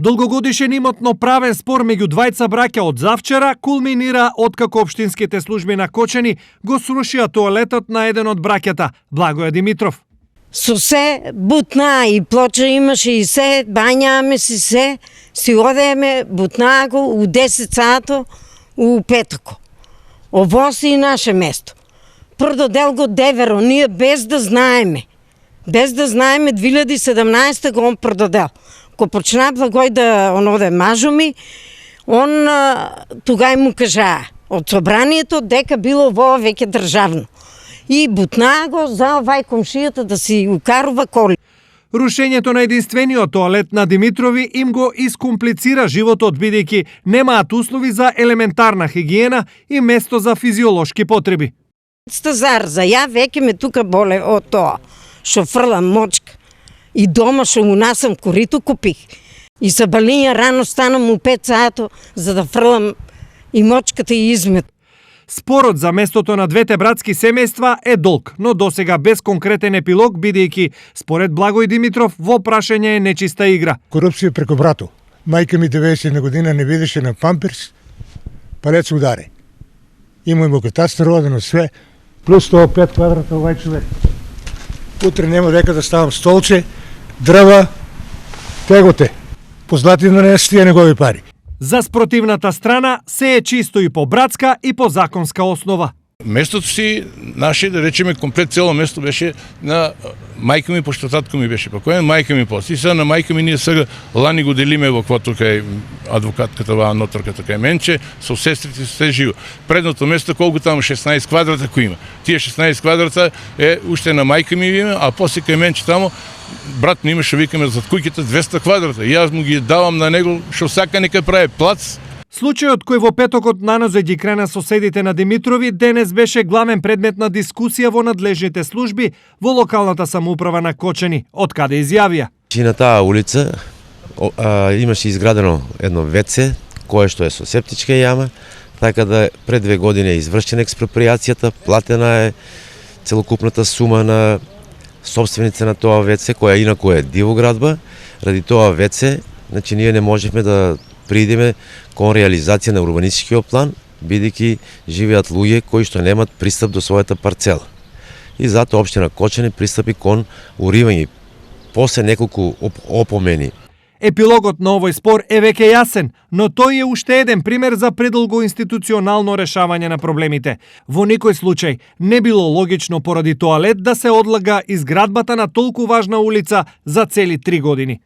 Долгогодишен имотно правен спор меѓу двајца браќа од завчера кулминира откако општинските служби на Кочани го срушија тоалетот на еден од браќата, Благоја Димитров. Со се бутна и плоча имаше и се, бањаме си одеме, бутна го у 10 сато у петоко. Ово си и наше место. Прододел го деверо, ние без да знаеме. Без да знаеме 2017 го он прододел. Ко почна Благој да оноде мажуми, он тогај му кажа од собранието дека било во веќе државно. И бутна го за овај комшијата да си укарува коли. Рушењето на единствениот тоалет на Димитрови им го искомплицира животот бидејќи немаат услови за елементарна хигиена и место за физиолошки потреби. Стазар, за ја веќе ме тука боле од тоа, што фрлам мочка. И дома што унасам корито купих. И са балиња рано станам у 5 сато за да фрлам и мочката и измет. Спорот за местото на двете братски семејства е долг, но досега без конкретен епилог, бидејќи според Благој Димитров во прашање е нечиста игра. Корупција преку брато. Мајка ми 90 година не видеше на памперс, палец ударе. Имајмо катастар одено све, плюс тоа 5 квадрата овај човек. Утре нема дека да ставам столче, дрва, теготе. Позлатина не стија негови пари. За спротивната страна се е чисто и по братска и по законска основа. Местото си наше, да речеме, комплет цело место беше на мајка ми, пошто татко ми беше покоен, мајка ми после. И сега на мајка ми ние сега лани го делиме во квото кај адвокатката, ваа ноторката кај менче, со сестрите се живо. Предното место колку таму 16 квадрата кој има. Тие 16 квадрата е уште на мајка ми име, а после кај менче таму брат ми имаше, викаме, зад куќата 200 квадрата. И јас му ги давам на него што сака нека прави плац. Случајот кој во петокот нанозе ги крена соседите на Димитрови денес беше главен предмет на дискусија во надлежните служби во локалната самоуправа на Кочани, од каде изјавија. На таа улица имаше изградено едно ВЦ, кое што е со септичка јама, така да пред 2 години е извршена експроприацијата, платена е целокупната сума на собственица на тоа ВЦ, која инаку е дивоградба. Ради тоа ВЦ, значи ние не можевме да придеме кон реализација на урбанистичкиот план, бидејќи живеат луѓе кои што немат пристап до својата парцела. И затоа општина Кочани пристапи кон уривање после неколку опомени. Епилогот на овој спор е веќе јасен, но тој е уште еден пример за предолго институционално решавање на проблемите. Во никој случај не било логично поради тоалет да се одлага изградбата на толку важна улица за цели 3 години.